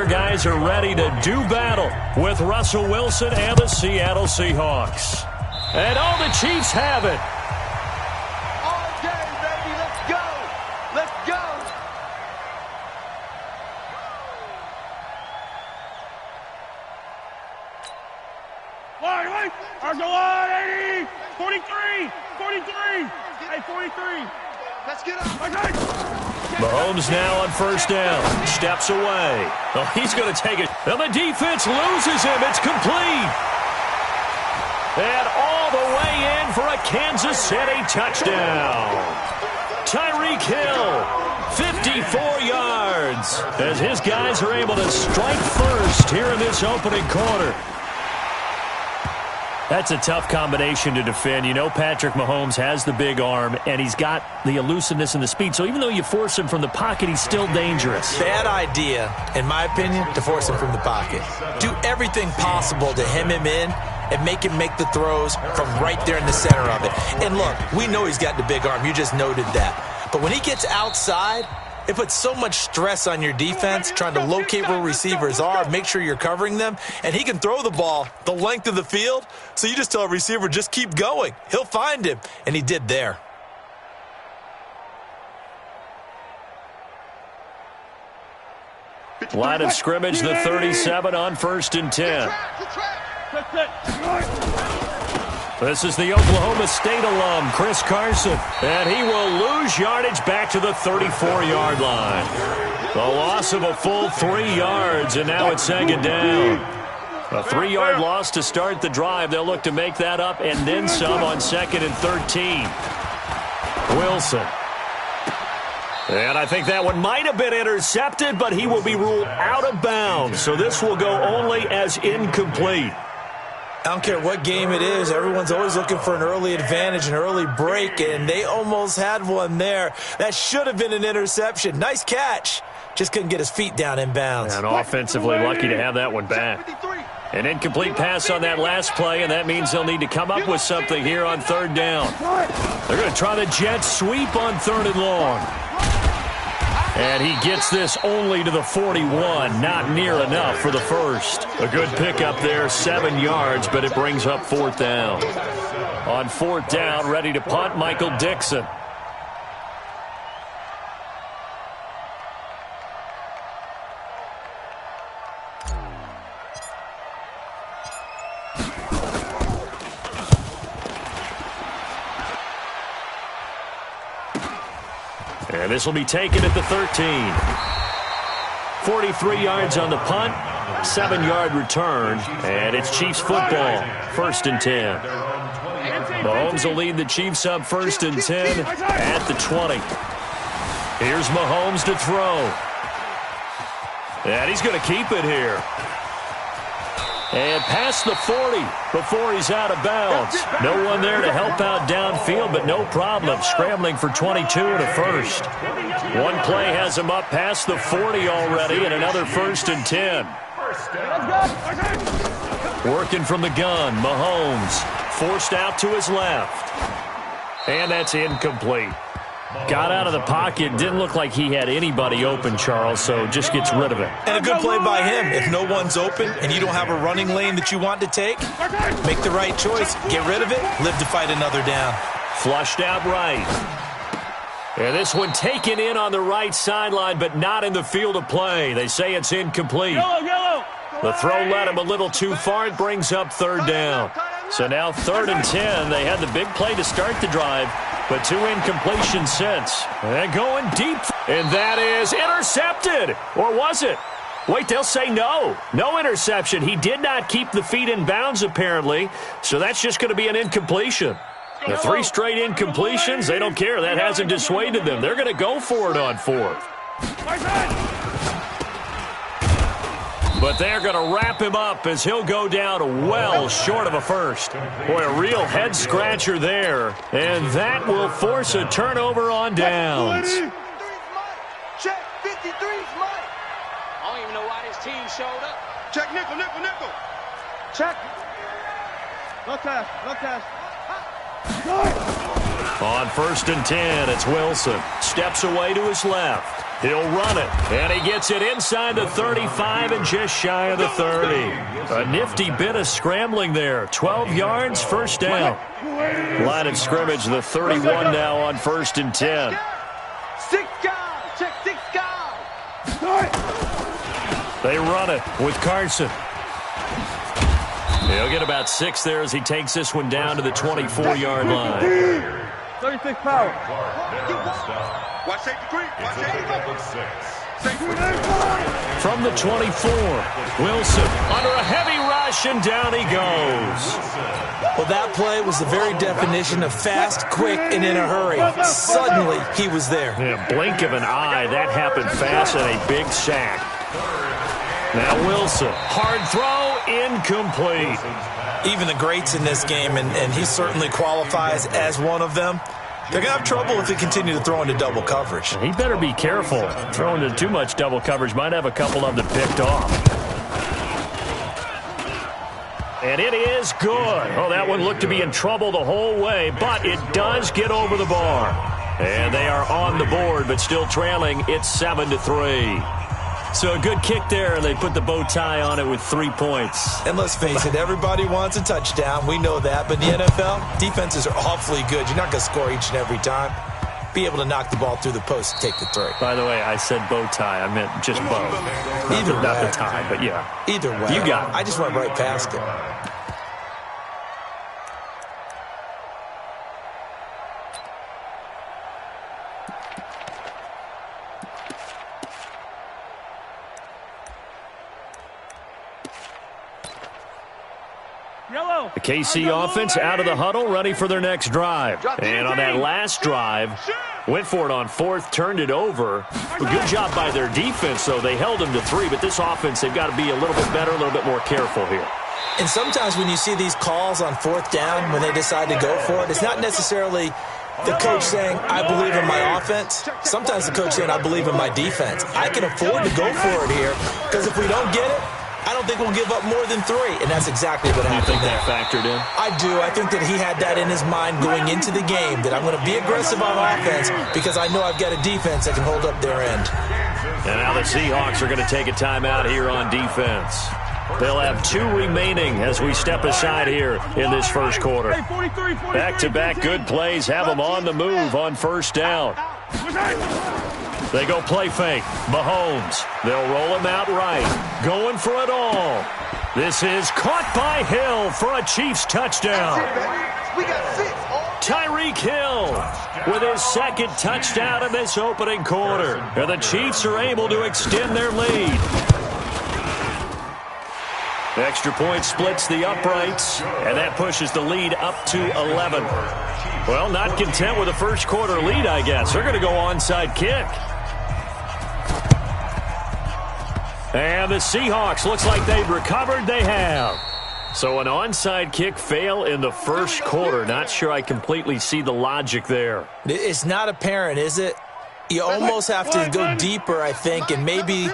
Guys are ready to do battle with Russell Wilson and the Seattle Seahawks. And all the Chiefs have it. All day, baby. Let's go. Let's go. Wait. Arsenal 80. 43. 43. Hey, 43. Let's get up. Mahomes now on first down. Steps away. Oh, he's going to take it. And the defense loses him. It's complete. And all the way in for a Kansas City touchdown. Tyreek Hill, 54 yards. As his guys are able to strike first here in this opening quarter. That's a tough combination to defend. You know Patrick Mahomes has the big arm, and he's got the elusiveness and the speed. So even though you force him from the pocket, he's still dangerous. Bad idea, in my opinion, to force him from the pocket. Do everything possible to hem him in and make him make the throws from right there in the center of it. And look, we know he's got the big arm. You just noted that. But when he gets outside, it puts so much stress on your defense trying to locate where receivers are, make sure you're covering them, and he can throw the ball the length of the field, so you just tell a receiver, just keep going. He'll find him, and he did there. Line of scrimmage, the 37 on 1st and 10. This is the Oklahoma State alum, Chris Carson, and he will lose yardage back to the 34-yard line. The loss of a full 3 yards, and now it's second down. A 3-yard loss to start the drive. They'll look to make that up and then some on 2nd and 13. Wilson. And I think that one might have been intercepted, but he will be ruled out of bounds. So this will go only as incomplete. I don't care what game it is. Everyone's always looking for an early advantage, an early break, and they almost had one there. That should have been an interception. Nice catch. Just couldn't get his feet down in bounds. And offensively lucky to have that one back. An incomplete pass on that last play, and that means they'll need to come up with something here on 3rd down. They're going to try the jet sweep on 3rd and long. And he gets this only to the 41, not near enough for the first. A good pickup there, 7 yards, but it brings up 4th down. On 4th down, ready to punt, Michael Dixon. And this will be taken at the 13. 43 yards on the punt, 7-yard return, and it's Chiefs football, 1st and 10. Mahomes will lead the Chiefs up 1st and 10 at the 20. Here's Mahomes to throw. And he's going to keep it here. And past the 40 before he's out of bounds. No one there to help out downfield, but no problem. Scrambling for 22 and a first. One play has him up past the 40 already, and another 1st and 10. Working from the gun, Mahomes. Forced out to his left. And that's incomplete. Got out of the pocket. Didn't look like he had anybody open, Charles, so just gets rid of it. And a good play by him. If no one's open and you don't have a running lane that you want to take, make the right choice. Get rid of it. Live to fight another down. Flushed out right. And this one taken in on the right sideline, but not in the field of play. They say it's incomplete. The throw led him a little too far. It brings up 3rd down. So now 3rd and 10. They had the big play to start the drive, but 2 incompletions since. And going deep. And that is intercepted. Or was it? Wait, they'll say no. No interception. He did not keep the feet in bounds, apparently. So that's just going to be an incompletion. The 3 straight incompletions, they don't care. That hasn't dissuaded them. They're going to go for it on 4th. But they're going to wrap him up as he'll go down well short of a first. Boy, a real head-scratcher there. And that will force a turnover on downs. Check, 53's Mike. I don't even know why this team showed up. Check, nickel. Check. No test. On 1st and 10, it's Wilson. Steps away to his left. He'll run it, and he gets it inside the 35 and just shy of the 30. A nifty bit of scrambling there. 12 yards, first down. Line of scrimmage, the 31 now on 1st and 10. 6 guys. Check 6 guys. They run it with Carson. He'll get about 6 there as he takes this one down to the 24-yard line. 36 power. Watch safety green. Watch safety. From the 24, Wilson under a heavy rush, and down he goes. Well, that play was the very definition of fast, quick, and in a hurry. Suddenly, he was there. Yeah, blink of an eye, that happened fast, and a big sack. Now Wilson, hard throw, incomplete. Even the greats in this game, and he certainly qualifies as one of them, they're going to have trouble if they continue to throw into double coverage. He better be careful. Throwing into too much double coverage might have a couple of them picked off. And it is good. Oh, that one looked to be in trouble the whole way, but it does get over the bar. And they are on the board, but still trailing. It's 7-3. So a good kick there, and they put the bow tie on it with 3 points. And let's face it, everybody wants a touchdown. We know that. But in the NFL, defenses are awfully good. You're not going to score each and every time. Be able to knock the ball through the post and take the 3. By the way, I said bow tie. I meant just bow. Either way. Not the tie, but yeah. Either way. You got it. I just went right past it. The KC offense out of the huddle, ready for their next drive. And on that last drive, went for it on 4th, turned it over. A good job by their defense, though. They held them to 3, but this offense, they've got to be a little bit better, a little bit more careful here. And sometimes when you see these calls on 4th down, when they decide to go for it, it's not necessarily the coach saying, I believe in my offense. Sometimes the coach saying, I believe in my defense. I can afford to go for it here, because if we don't get it, I don't think we'll give up more than 3, and that's exactly what happened there. You think that factored in? I do. I think that he had that in his mind going into the game, that I'm going to be aggressive on offense because I know I've got a defense that can hold up their end. And now the Seahawks are going to take a timeout here on defense. They'll have 2 remaining as we step aside here in this first quarter. Back-to-back good plays have them on the move on 1st down. They go play fake. Mahomes. They'll roll him out right. Going for it all. This is caught by Hill for a Chiefs touchdown. We got 6. Tyreek Hill with his 2nd touchdown in this opening quarter. And the Chiefs are able to extend their lead. The extra point splits the uprights, and that pushes the lead up to 11. Well, not content with a first quarter lead, I guess. They're going to go onside kick. And the Seahawks, looks like they've recovered. They have. So an onside kick fail in the first quarter. Not sure I completely see the logic there. It's not apparent, is it? You almost have to go deeper, I think, and maybe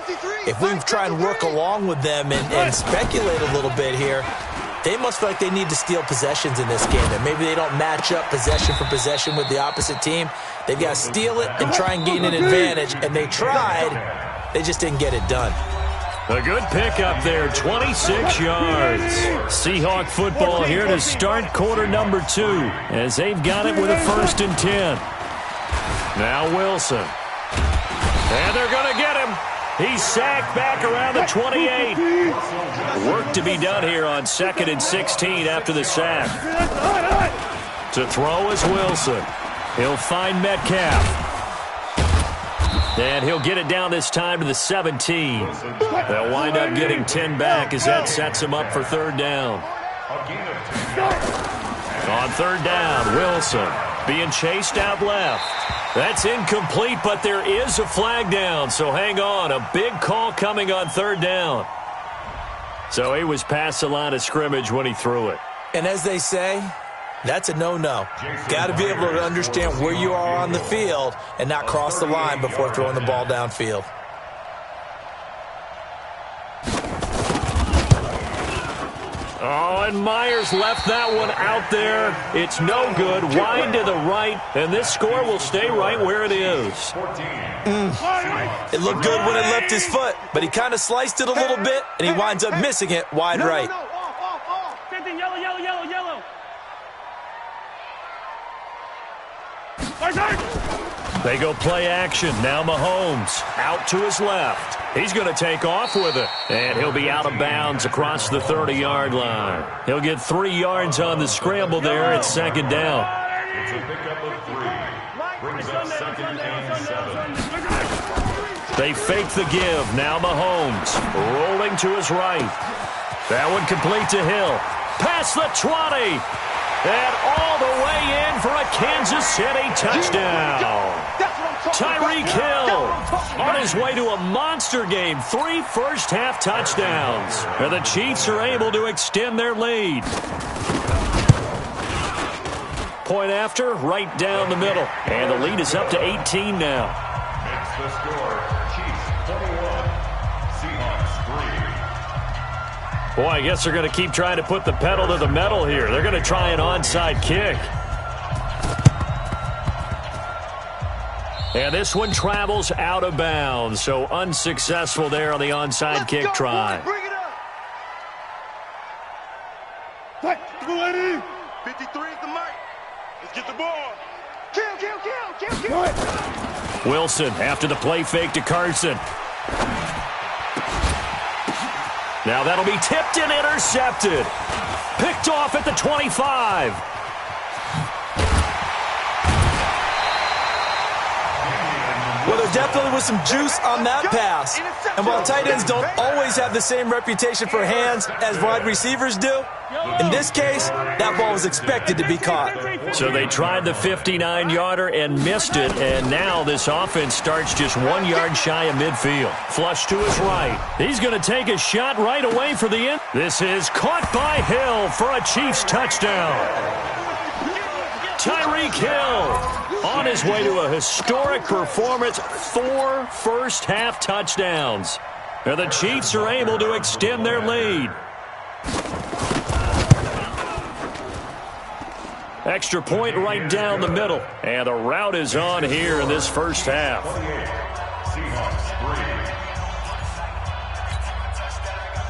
if we try and work along with them and speculate a little bit here, they must feel like they need to steal possessions in this game, and maybe they don't match up possession for possession with the opposite team. They've got to steal it and try and gain an advantage, and they tried. They just didn't get it done. A good pickup there, 26 yards. Seahawk football here to start quarter number 2 as they've got it with a 1st and 10. Now Wilson. And they're going to get him. He's sacked back around the 28. Work to be done here on 2nd and 16 after the sack. To throw is Wilson. He'll find Metcalf. And he'll get it down this time to the 17. They'll wind up getting 10 back as that sets him up for 3rd down. On 3rd down, Wilson being chased out left. That's incomplete, but there is a flag down, so hang on. A big call coming on 3rd down. So he was past the line of scrimmage when he threw it. And as they say, that's a no-no. Got to be able to understand where you are on the field and not cross the line before throwing the ball downfield. Oh, and Myers left that one out there. It's no good. Wide to the right, and this score will stay right where it is. It looked good when it left his foot, but he kind of sliced it a little bit, and he winds up missing it wide right. They go play action. Now Mahomes out to his left. He's going to take off with it. And he'll be out of bounds across the 30-yard line. He'll get 3 yards on the scramble there. It's second down. It's a pickup of 3. Brings up second and 7. They fake the give. Now Mahomes rolling to his right. That one complete to Hill. Past the 20. And all the way in for a Kansas City touchdown. Tyreek Hill on his way to a monster game. 3 first-half touchdowns. And the Chiefs are able to extend their lead. Point after, right down the middle. And the lead is up to 18 now. Makes the score, Chiefs 21, Seahawks 3. Boy, I guess they're going to keep trying to put the pedal to the metal here. They're going to try an onside kick. And this one travels out of bounds, so unsuccessful there on the onside kick try. Bring it up. 53 is the mark. Let's get the ball. Kill. Wilson after the play fake to Carson. Now that'll be tipped and intercepted. Picked off at the 25. Well, there definitely was some juice on that pass. And while tight ends don't always have the same reputation for hands as wide receivers do, in this case, that ball was expected to be caught. So they tried the 59-yarder and missed it, and now this offense starts just 1 yard shy of midfield. Flush to his right. He's going to take a shot right away for the end. This is caught by Hill for a Chiefs touchdown. Tyreek Hill on his way to a historic performance, 4 first-half touchdowns. And the Chiefs are able to extend their lead. Extra point right down the middle. And the route is on here in this first half.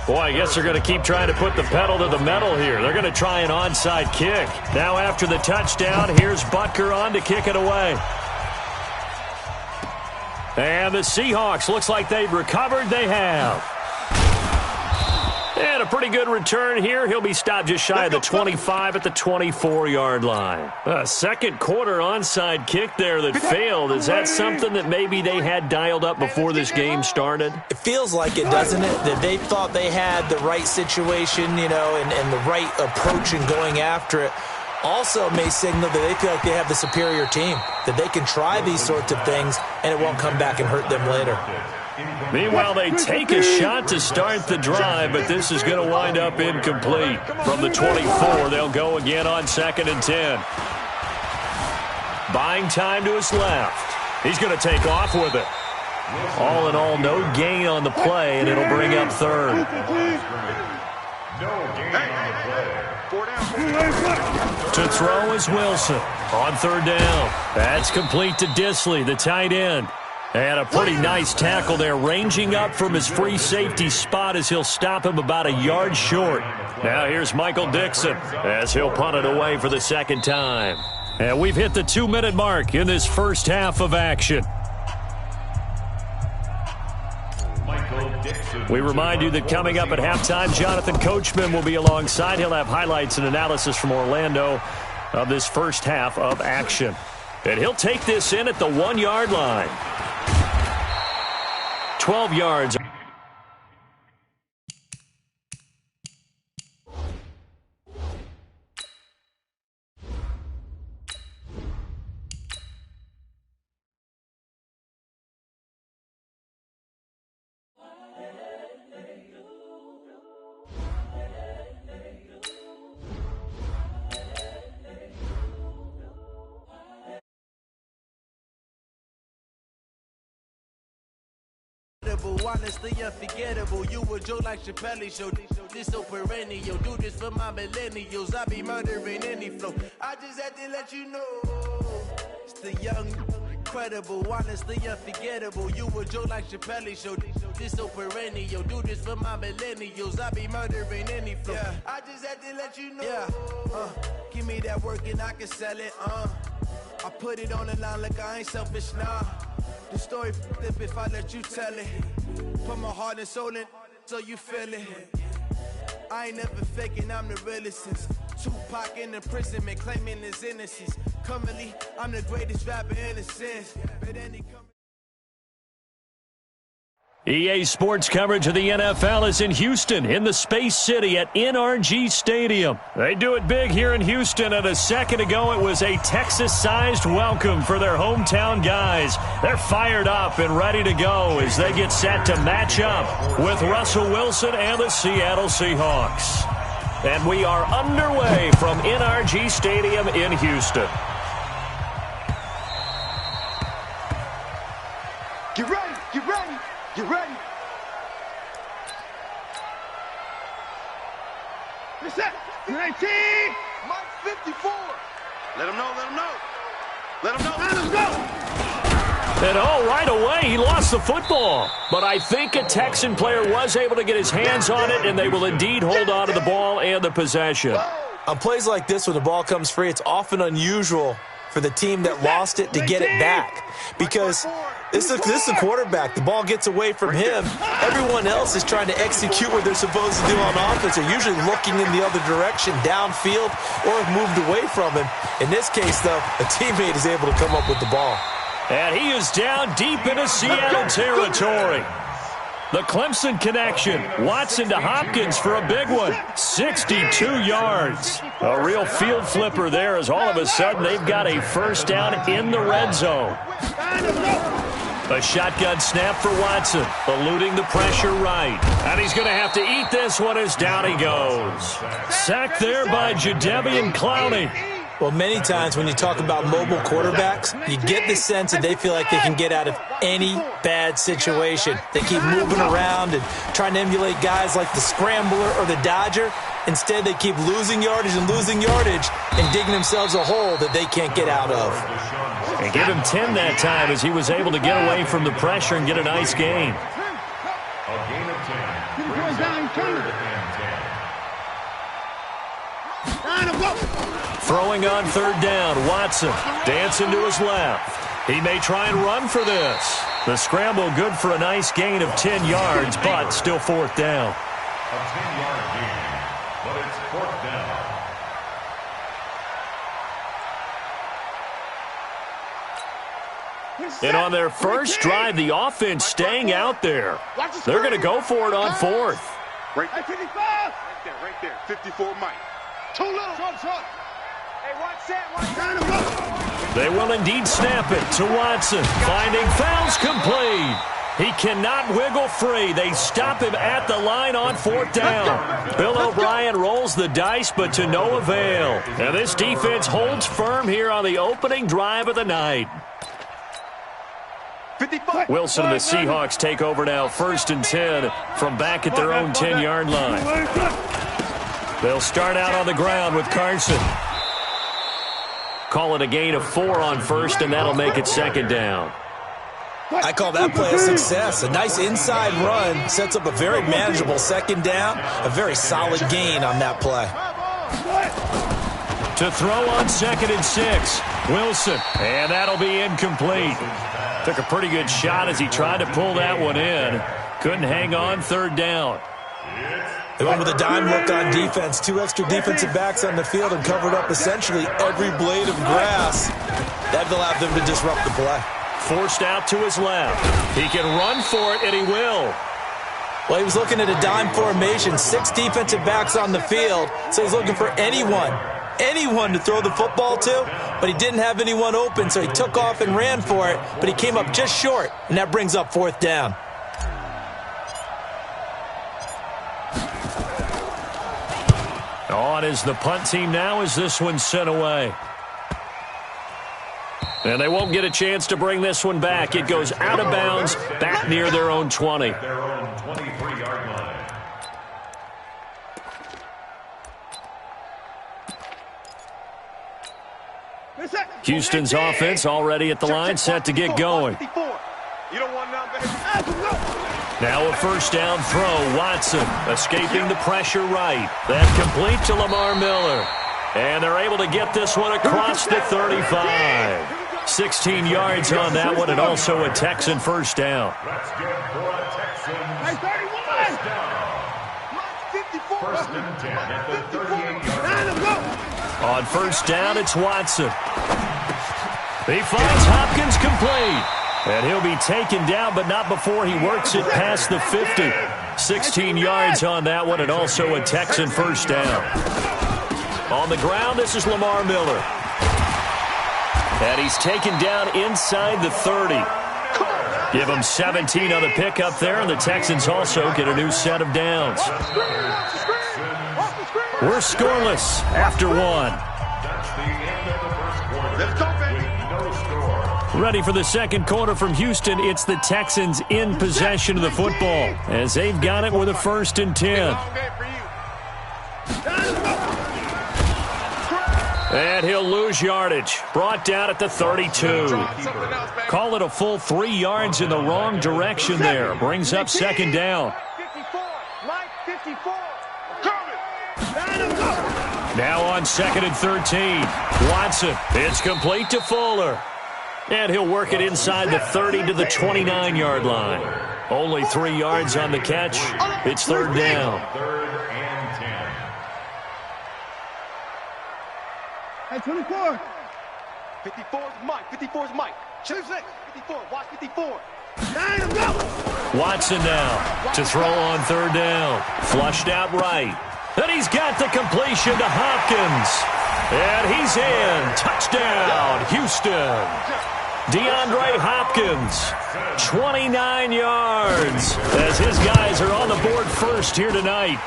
Boy, I guess they're going to keep trying to put the pedal to the metal here. They're going to try an onside kick. Now after the touchdown, here's Butker on to kick it away. And the Seahawks, looks like they've recovered. They have. And a pretty good return here. He'll be stopped just shy of the 25 at the 24-yard line. A second quarter onside kick there that failed. Is that something that maybe they had dialed up before this game started? It feels like it, doesn't it? That they thought they had the right situation, you know, and the right approach in going after it. Also may signal that they feel like they have the superior team, that they can try these sorts of things and it won't come back and hurt them later. Meanwhile, they take a shot to start the drive, but this is going to wind up incomplete. From the 24, they'll go again on 2nd and 10. Buying time to his left. He's going to take off with it. All in all, no gain on the play, and it'll bring up 3rd. To throw is Wilson on 3rd down. That's complete to Disley, the tight end. And a pretty nice tackle there, ranging up from his free safety spot as he'll stop him about a yard short. Now here's Michael Dixon as he'll punt it away for the 2nd time. And we've hit the 2-minute mark in this first half of action. We remind you that coming up at halftime, Jonathan Coachman will be alongside. He'll have highlights and analysis from Orlando of this first half of action. And he'll take this in at the 1-yard line. 12 yards. honestly unforgettable. You a joke like Chappelle Show. This so perennial. Do this for my millennials. I be murdering any flow. I just had to let you know. It's the young, incredible, honestly unforgettable. You a joke like Chappelle Show. This so perennial. Do this for my millennials. I be murdering any flow. Yeah. I just had to let you know. Yeah. Give me that work and I can sell it. I put it on the line like I ain't selfish, nah. The story flip if I let you tell it. Put my heart and soul in so you feel it. I ain't never faking, I'm the realest since Tupac in imprisonment, claiming his innocence. Currently, I'm the greatest rapper in a sense. But any EA Sports coverage of the NFL is in Houston, in the Space City at NRG Stadium. They do it big here in Houston, and a second ago it was a Texas-sized welcome for their hometown guys. They're fired up and ready to go as they get set to match up with Russell Wilson and the Seattle Seahawks. And we are underway from NRG Stadium in Houston. Get ready, get ready. You ready? You're set. You're 18. Mike 54. Let him know, let him know. Let him know. Let's go. And right away, he lost the football. But I think a Texan player was able to get his hands on it, and they will indeed hold on to the ball and the possession. On plays like this, when the ball comes free, it's often unusual for the team that lost it to get it back. Because this is the quarterback. The ball gets away from him. Everyone else is trying to execute what they're supposed to do on offense. They're usually looking in the other direction, downfield, or have moved away from him. In this case, though, a teammate is able to come up with the ball. And he is down deep into Seattle territory. The Clemson connection. Watson to Hopkins for a big one. 62 yards. A real field flipper there as all of a sudden they've got a first down in the red zone. A shotgun snap for Watson, eluding the pressure right. And he's going to have to eat this one as down he goes. Sacked there by Jadeveon Clowney. Well, many times when you talk about mobile quarterbacks, you get the sense that they feel like they can get out of any bad situation. They keep moving around and trying to emulate guys like the Scrambler or the Dodger. Instead, they keep losing yardage and digging themselves a hole that they can't get out of. And give him 10 that time as he was able to get away from the pressure and get a nice gain. A gain of 10. Brings up 3rd and 10. Throwing on 3rd down, Watson dancing to his left. He may try and run for this. The scramble good for a nice gain of 10 yards, but still 4th down. A 10-yard gain, but it's 4th down. And on their first drive, the offense staying out there. They're going to go for it on 4th. Right there, 54 Mike. Too little. Hey, watch that. They will indeed snap it to Watson. Finding fouls complete. He cannot wiggle free. They stop him at the line on 4th down. Bill O'Brien rolls the dice, but to no avail. And this defense holds firm here on the opening drive of the night. Wilson and the Seahawks take over now, 1st and 10 from back at their own 10-yard line. They'll start out on the ground with Carson. Call it a gain of 4 on 1st, and that'll make it 2nd down. I call that play a success. A nice inside run sets up a very manageable 2nd down, a very solid gain on that play. To throw on 2nd and 6, Wilson, and that'll be incomplete. Took a pretty good shot as he tried to pull that one in. Couldn't hang on 3rd down. They went with a dime look on defense. 2 extra defensive backs on the field and covered up essentially every blade of grass. That allowed them to disrupt the play. Forced out to his left. He can run for it, and he will. Well, he was looking at a dime formation. 6 defensive backs on the field, so he's looking for anyone to throw the football to, but he didn't have anyone open, so he took off and ran for it, but he came up just short, and that brings up 4th down. On is the punt team now as this one's sent away. And they won't get a chance to bring this one back. It goes out of bounds, back near their own 20. Their own 23-yard line. Houston's offense already at the line, set to get going. You don't want now, baby. Now a first down throw. Watson escaping the pressure right. That complete to Lamar Miller. And they're able to get this one across the 35. 16 yards on that one, and also a Texan first down. That's good for a Texan first down. First and 10 at the 38-yard line. On first down, it's Watson. He finds Hopkins complete. And he'll be taken down, but not before he works it past the 50. 16 yards on that one, and also a Texan first down. On the ground, this is Lamar Miller. And he's taken down inside the 30. Give him 17 on the pickup there, and the Texans also get a new set of downs. We're scoreless after one. That's the end of the first quarter. Let's go, baby. No score. Ready for the second quarter from Houston. It's the Texans in possession of the football as they've got it with a 1st and 10. And he'll lose yardage. Brought down at the 32. Call it a full 3 yards in the wrong direction there. Brings up second down. 54. Mike, 54. Now on 2nd and 13. Watson. It's complete to Fuller. And he'll work it inside the 30 to the 29-yard line. Only 3 yards on the catch. It's 3rd down. 3rd and 10. Hey, 24. 54 is Mike. 54 is Mike. Choose it. 54. Watch 54. Watson now to throw on 3rd down. Flushed out right. And he's got the completion to Hopkins. And he's in. Touchdown, Houston. DeAndre Hopkins, 29 yards, as his guys are on the board first here tonight.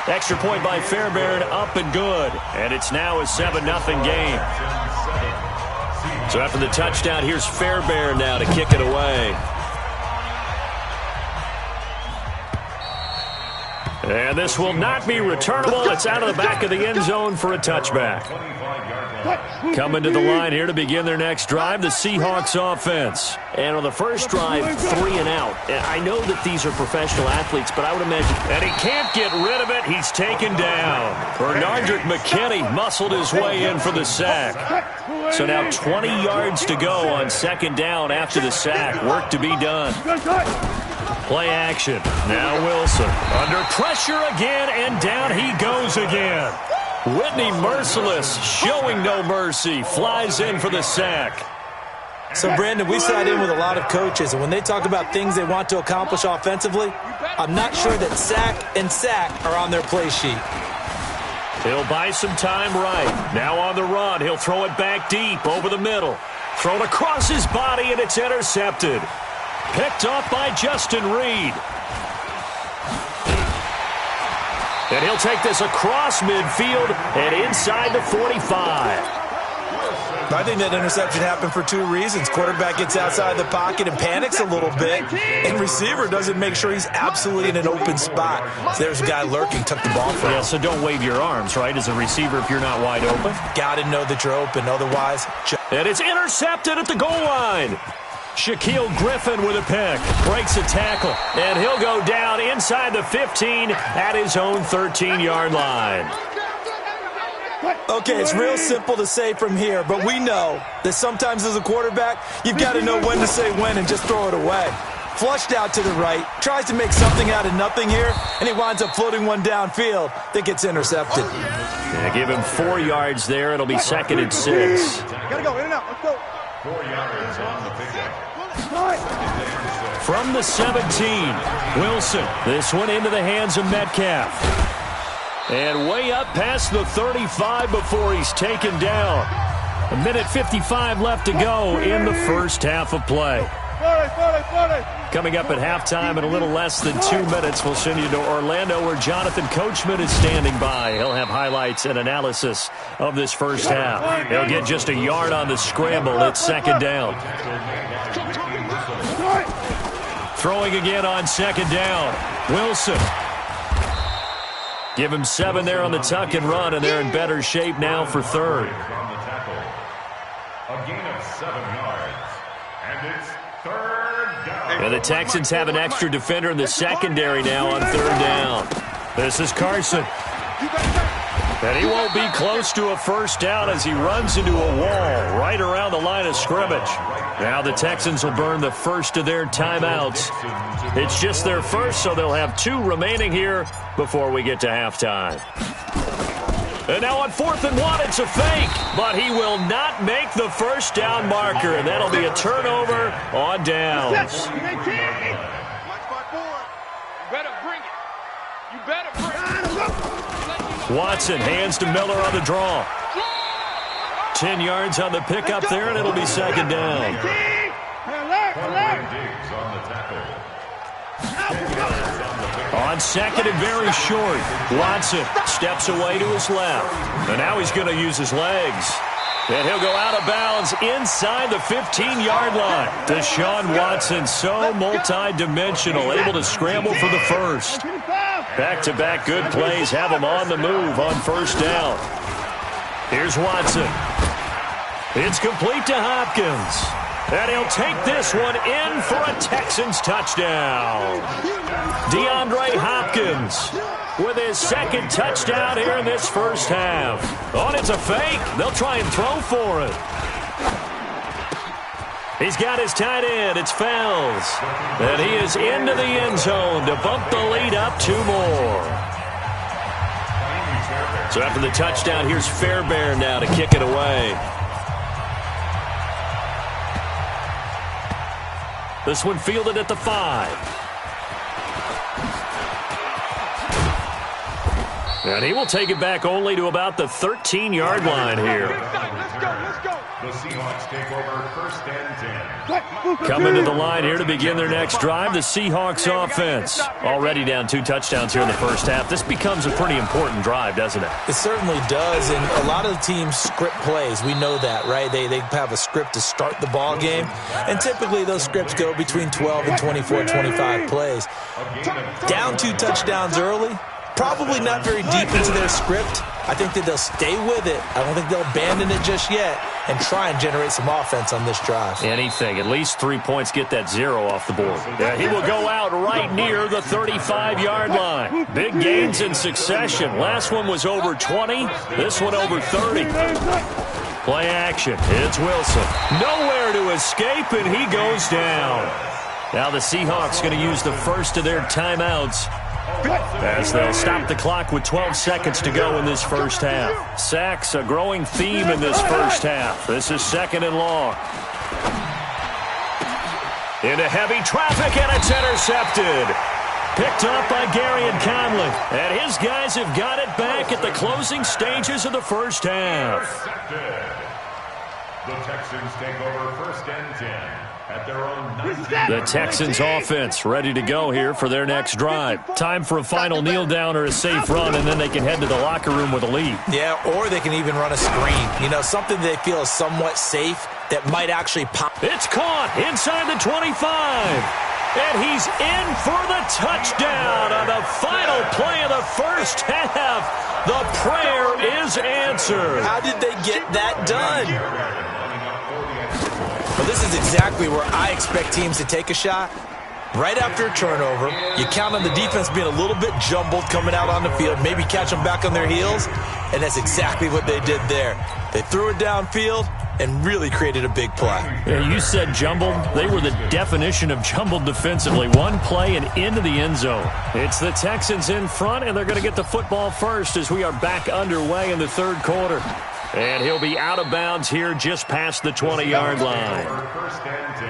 Extra point by Fairbairn, up and good. And it's now a 7-0 game. So after the touchdown, here's Fairbairn now to kick it away. And this will not be returnable. It's out of the back of the end zone for a touchback. Coming to the line here to begin their next drive, the Seahawks offense. And on the first drive, 3 and out. I know that these are professional athletes, but I would imagine... And he can't get rid of it. He's taken down. Bernardrick McKinney muscled his way in for the sack. So now 20 yards to go on 2nd down after the sack. Work to be done. Play action. Now Wilson. Under pressure again, and down he goes again. Whitney Merciless, showing no mercy, flies in for the sack. So, Brandon, we sat in with a lot of coaches, and when they talk about things they want to accomplish offensively, I'm not sure that sack and sack are on their play sheet. He'll buy some time right. Now on the run, he'll throw it back deep over the middle. Thrown across his body, and it's intercepted. Picked off by Justin Reed. And he'll take this across midfield and inside the 45. I think that interception happened for 2 reasons. Quarterback gets outside the pocket and panics a little bit, and receiver doesn't make sure he's absolutely in an open spot. So there's a guy lurking, took the ball from him. Yeah, so don't wave your arms, right, as a receiver if you're not wide open. Got to know that you're open, otherwise... And it's intercepted at the goal line. Shaquille Griffin with a pick. Breaks a tackle. And he'll go down inside the 15 at his own 13-yard line. Okay, it's real simple to say from here, but we know that sometimes as a quarterback, you've got to know when to say when and just throw it away. Flushed out to the right, tries to make something out of nothing here, and he winds up floating one downfield that gets intercepted. Yeah, give him 4 yards there. It'll be 2nd and 6. Gotta go, in and out. Let's go. 4 yards on the pickup. From the 17, Wilson. This one into the hands of Metcalf. And way up past the 35 before he's taken down. 1:55 left to go in the first half of play. Coming up at halftime in a little less than 2 minutes, we'll send you to Orlando where Jonathan Coachman is standing by. He'll have highlights and analysis of this first half. He'll get just a yard on the scramble. It's second down. Throwing again on second down. Wilson. Give him 7 there on the tuck and run, and they're in better shape now for third. A gain of 7 yards. And it's third down. And the Texans have an extra defender in the secondary now on third down. This is Carson. And he won't be close to a first down as he runs into a wall right around the line of scrimmage. Now the Texans will burn the first of their timeouts. It's just their first, so they'll have 2 remaining here before we get to halftime. And now on 4th and 1, it's a fake, but he will not make the first down marker, and that'll be a turnover on downs. You better bring it. You better bring it. Watson hands to Miller on the draw. 10 yards on the pickup there, and it'll be second down. On second and very short, Watson steps away to his left. And now he's going to use his legs. And he'll go out of bounds inside the 15-yard line. Deshaun Watson, so multi-dimensional, able to scramble for the first. Back-to-back good plays have him on the move on first down. Here's Watson. It's complete to Hopkins. And he'll take this one in for a Texans touchdown. DeAndre Hopkins with his second touchdown here in this first half. Oh, and it's a fake. They'll try and throw for it. He's got his tight end. It's Fells. And he is into the end zone to bump the lead up 2 more. So after the touchdown, here's Fairbairn now to kick it away. This one fielded at the 5. And he will take it back only to about the 13-yard line here. The Seahawks take over first and 10. Coming to the line here to begin their next drive, the Seahawks offense. Already down 2 touchdowns here in the first half. This becomes a pretty important drive, doesn't it? It certainly does, and a lot of the teams script plays. We know that, right? They have a script to start the ball game, and typically those scripts go between 12 and 24, 25 plays. Down 2 touchdowns early, probably not very deep into their script. I think that they'll stay with it. I don't think they'll abandon it just yet and try and generate some offense on this drive. Anything. At least 3 points, get that 0 off the board. Yeah, he will go out right near the 35-yard line. Big gains in succession. Last one was over 20. This one over 30. Play action. It's Wilson. Nowhere to escape, and he goes down. Now the Seahawks going to use the first of their timeouts as they'll stop the clock with 12 seconds to go in this first half. Sacks, a growing theme in this first half. This is second and long. Into heavy traffic, and it's intercepted. Picked up by Gary and Conley. And his guys have got it back at the closing stages of the first half. The Texans take over first and 10. At their own 19. The Texans offense ready to go here for their next drive. Time for a final kneel down or a safe run, and then they can head to the locker room with a lead. Yeah, or they can even run a screen. You know, something they feel is somewhat safe that might actually pop. It's caught inside the 25. And he's in for the touchdown on the final play of the first half. The prayer is answered. How did they get that done? Well, this is exactly where I expect teams to take a shot. Right after a turnover, you count on the defense being a little bit jumbled coming out on the field, maybe catch them back on their heels, and that's exactly what they did there. They threw it downfield and really created a big play. Yeah, you said jumbled. They were the definition of jumbled defensively. One play and into the end zone. It's the Texans in front, and they're going to get the football first as we are back underway in the third quarter. And he'll be out of bounds here just past the 20-yard line. First and 10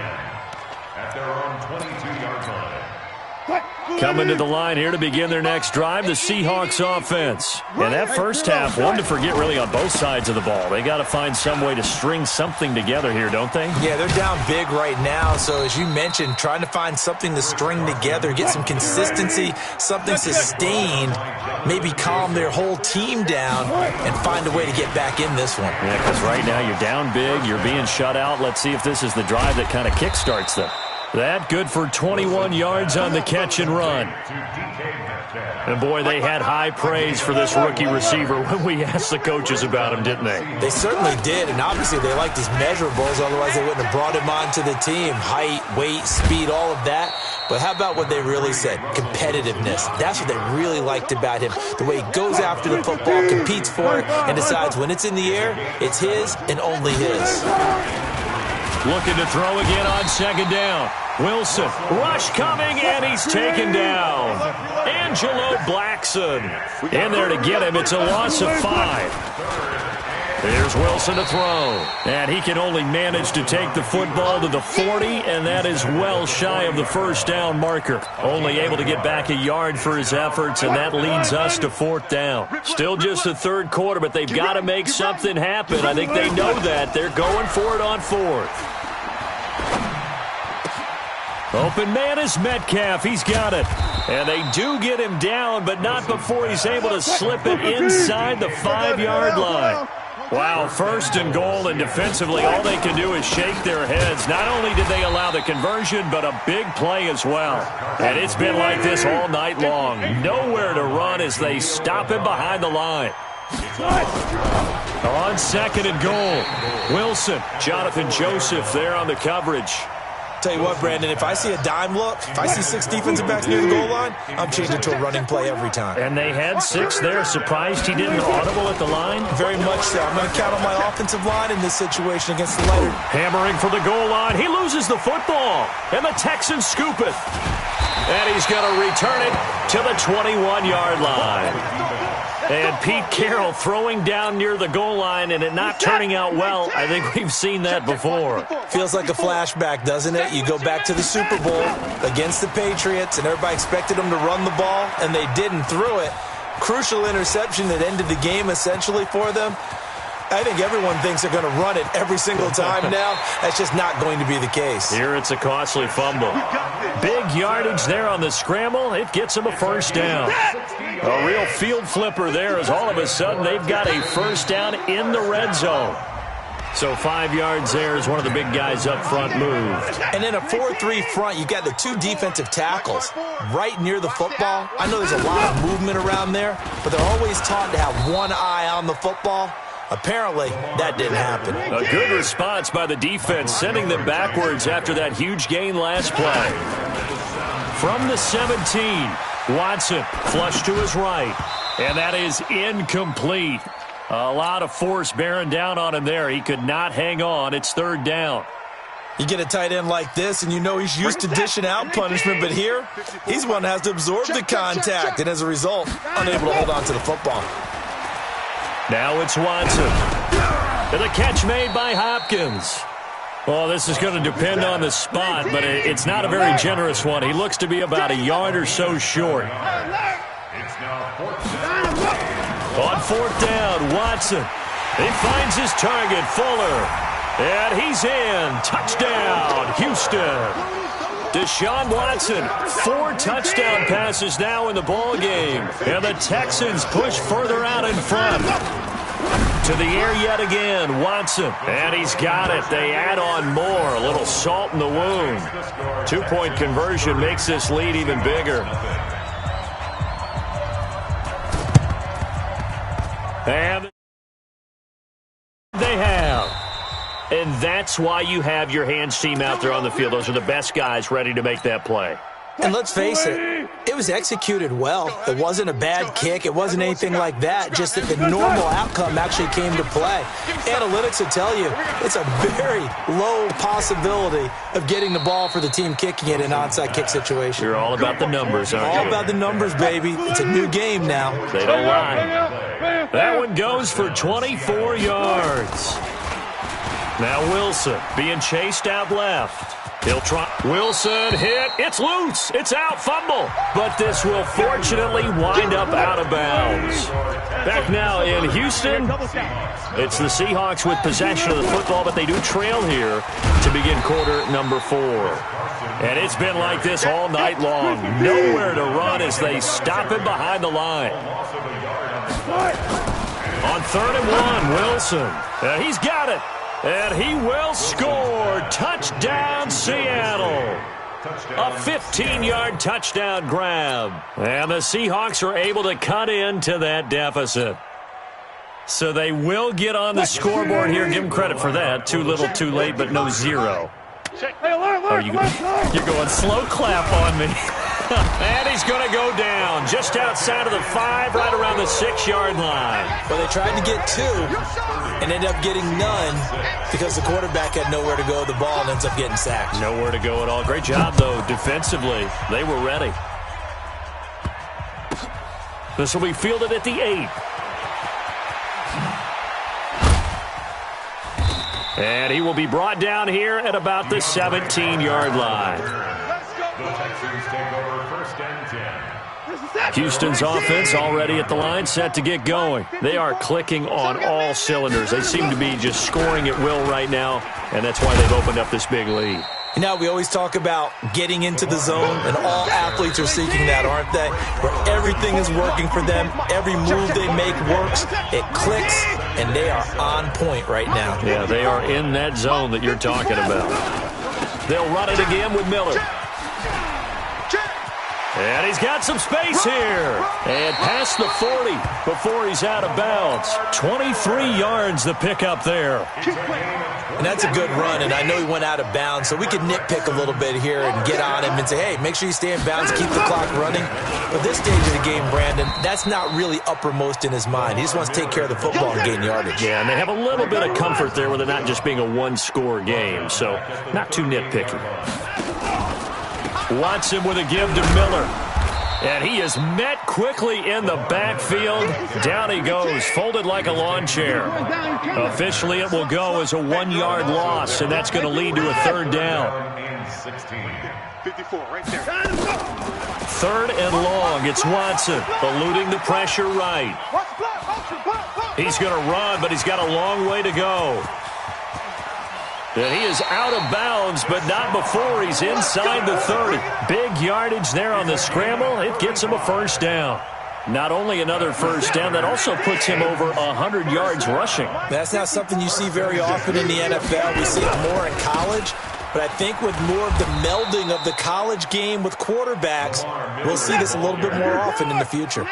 at their own 22-yard line. Coming to the line here to begin their next drive, the Seahawks offense. And that first half, one to forget really on both sides of the ball. They got to find some way to string something together here, don't they? Yeah, they're down big right now. So as you mentioned, trying to find something to string together, get some consistency, something sustained, maybe calm their whole team down and find a way to get back in this one. Yeah, because right now you're down big, you're being shut out. Let's see if this is the drive that kind of kickstarts them. That good for 21 yards on the catch and run. And, boy, they had high praise for this rookie receiver when we asked the coaches about him, didn't they? They certainly did, and obviously they liked his measurables. Otherwise, they wouldn't have brought him onto the team. Height, weight, speed, all of that. But how about what they really said? Competitiveness. That's what they really liked about him. The way he goes after the football, competes for it, and decides when it's in the air, it's his and only his. Looking to throw again on second down. Wilson, rush coming, and he's taken down. Angelo Blackson in there to get him. It's a loss of 5. Here's Wilson to throw. And he can only manage to take the football to the 40, and that is well shy of the first down marker. Only able to get back a yard for his efforts, and that leads us to 4th down. Still just the third quarter, but they've got to make something happen. I think they know that. They're going for it on 4th. Open man is Metcalf. He's got it. And they do get him down, but not before he's able to slip it inside the 5-yard line. Wow, 1st and goal, and defensively all they can do is shake their heads. Not only did they allow the conversion, but a big play as well. And it's been like this all night long. Nowhere to run as they stop him behind the line. On 2nd and goal, Wilson, Jonathan Joseph there on the coverage. Tell you what, Brandon, if I see a dime look, if I see 6 defensive backs near the goal line, I'm changing to a running play every time. And they had 6 there. Surprised he didn't audible at the line? Very much so. I'm going to count on my offensive line in this situation against the lighter. Hammering for the goal line. He loses the football. And the Texans scoop it. And he's going to return it to the 21-yard line. And Pete Carroll throwing down near the goal line and it not turning out well. I think we've seen that before. Feels like a flashback, doesn't it? You go back to the Super Bowl against the Patriots, and everybody expected them to run the ball, and they didn't throw it. Crucial interception that ended the game essentially for them. I think everyone thinks they're going to run it every single time now. That's just not going to be the case. Here it's a costly fumble. Big yardage there on the scramble. It gets them a first down. A real field flipper there as all of a sudden they've got a first down in the red zone. So 5 yards there as one of the big guys up front moved. And in a 4-3 front, you got the 2 defensive tackles right near the football. I know there's a lot of movement around there, but they're always taught to have one eye on the football. Apparently, that didn't happen. A good response by the defense, sending them backwards after that huge gain last play. From the 17, Watson flush to his right, and that is incomplete. A lot of force bearing down on him there. He could not hang on. It's 3rd down. You get a tight end like this, and you know he's used to dishing out punishment, but here, he's one that has to absorb the contact, and as a result, unable to hold on to the football. Now it's Watson. And the catch made by Hopkins. Well, this is going to depend on the spot, but it's not a very generous one. He looks to be about a yard or so short. On 4th down, Watson. He finds his target, Fuller. And he's in. Touchdown, Houston. Deshaun Watson, 4 touchdown passes now in the ball game. And the Texans push further out in front. To the air yet again, Watson. And he's got it. They add on more. A little salt in the wound. 2-point conversion makes this lead even bigger. And they have. And that's why you have your hands team out there on the field. Those are the best guys ready to make that play. And let's face it, it was executed well. It wasn't a bad kick. It wasn't anything like that. Just that the normal outcome actually came to play. Analytics will tell you it's a very low possibility of getting the ball for the team kicking it in an onside kick situation. You're all about the numbers, aren't you? All about the numbers, baby. It's a new game now. They don't lie. That one goes for 24 yards. Now Wilson being chased out left. He'll try. Wilson hit. It's loose. It's out. Fumble. But this will fortunately wind up out of bounds. Back now in Houston, it's the Seahawks with possession of the football, but they do trail here to begin quarter number 4. And it's been like this all night long. Nowhere to run as they stop him behind the line. On 3rd and 1, Wilson. He's got it. And he will score. Touchdown, Seattle. A 15-yard touchdown grab. And the Seahawks are able to cut into that deficit. So they will get on the scoreboard here. Give them credit for that. Too little, too late, but no 0. Oh, you're going slow clap on me. And he's going to go down just outside of the 5, right around the 6-yard line. Well, they tried to get 2 and ended up getting none because the quarterback had nowhere to go. The ball ends up getting sacked. Nowhere to go at all. Great job, though, defensively. They were ready. This will be fielded at the 8. And he will be brought down here at about the 17-yard line. The Texans take over 1st and 10. Houston's offense already at the line, set to get going. They are clicking on all cylinders. They seem to be just scoring at will right now, and that's why they've opened up this big lead. You know, we always talk about getting into the zone, and all athletes are seeking that, aren't they? Where everything is working for them, every move they make works, it clicks, and they are on point right now. Yeah, they are in that zone that you're talking about. They'll run it again with Miller. And he's got some space here. And past the 40 before he's out of bounds. 23 yards the pickup there. And that's a good run, and I know he went out of bounds, so we could nitpick a little bit here and get on him and say, hey, make sure you stay in bounds, keep the clock running. But this stage of the game, Brandon, that's not really uppermost in his mind. He just wants to take care of the football and gain yardage. Yeah, and they have a little bit of comfort there with it not just being a one-score game, so not too nitpicky. Watson with a give to Miller. And he is met quickly in the backfield. Down he goes, folded like a lawn chair. Officially, it will go as a 1-yard loss, and that's going to lead to a 3rd down. 54 right there. 3rd and long. It's Watson eluding the pressure right. He's going to run, but he's got a long way to go. And he is out of bounds, but not before he's inside the 30. Big yardage there on the scramble. It gets him a 1st down. Not only another 1st down, that also puts him over 100 yards rushing. That's not something you see very often in the NFL. We see it more in college. But I think with more of the melding of the college game with quarterbacks, we'll see this a little bit more often in the future.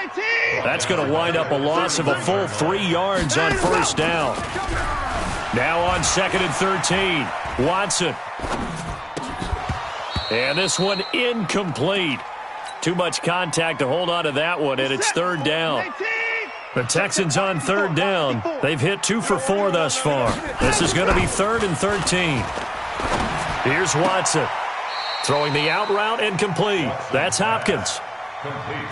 That's going to wind up a loss of a full 3 yards on 1st down. Now on 2nd and 13, Watson. And this one incomplete. Too much contact to hold on to that one, and it's 3rd down. The Texans on 3rd down. They've hit 2 for 4 thus far. This is going to be 3rd and 13. Here's Watson. Throwing the out route and complete. That's Hopkins.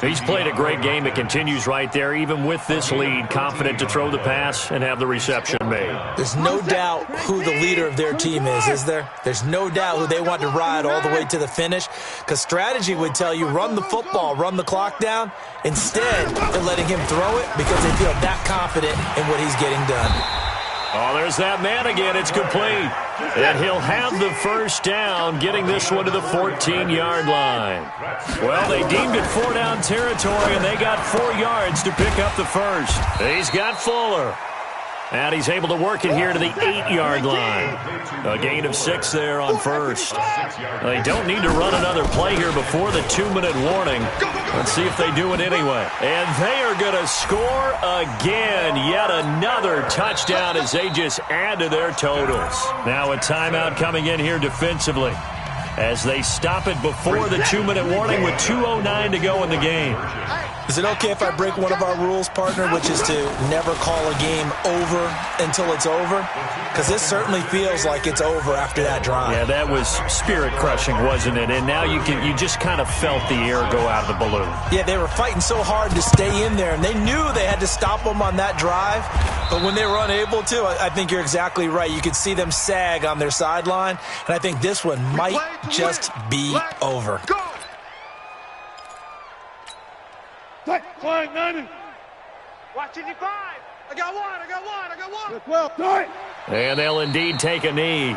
He's played a great game. It continues right there, even with this lead, confident to throw the pass and have the reception made. There's no doubt who the leader of their team is there? There's no doubt who they want to ride all the way to the finish, because strategy would tell you run the football, run the clock down. Instead, they're letting him throw it because they feel that confident in what he's getting done. Oh, there's that man again. It's complete. And he'll have the 1st down, getting this one to the 14-yard line. Well, they deemed it 4-down territory, and they got 4 yards to pick up the 1st. He's got Fuller. And he's able to work it here to the 8-yard line. A gain of 6 there on 1st. They don't need to run another play here before the 2-minute warning. Let's see if they do it anyway. And they are going to score again. Yet another touchdown as they just add to their totals. Now a timeout coming in here defensively as they stop it before the 2-minute warning with 2:09 to go in the game. Is it okay if I break one of our rules, partner, which is to never call a game over until it's over? Because this certainly feels like it's over after that drive. Yeah, that was spirit-crushing, wasn't it? And now you just kind of felt the air go out of the balloon. Yeah, they were fighting so hard to stay in there, and they knew they had to stop them on that drive. But when they were unable to, I think you're exactly right. You could see them sag on their sideline, and I think this one might just be over. Go! Flying 90. Watching you 5. I got one. 12. And they'll indeed take a knee.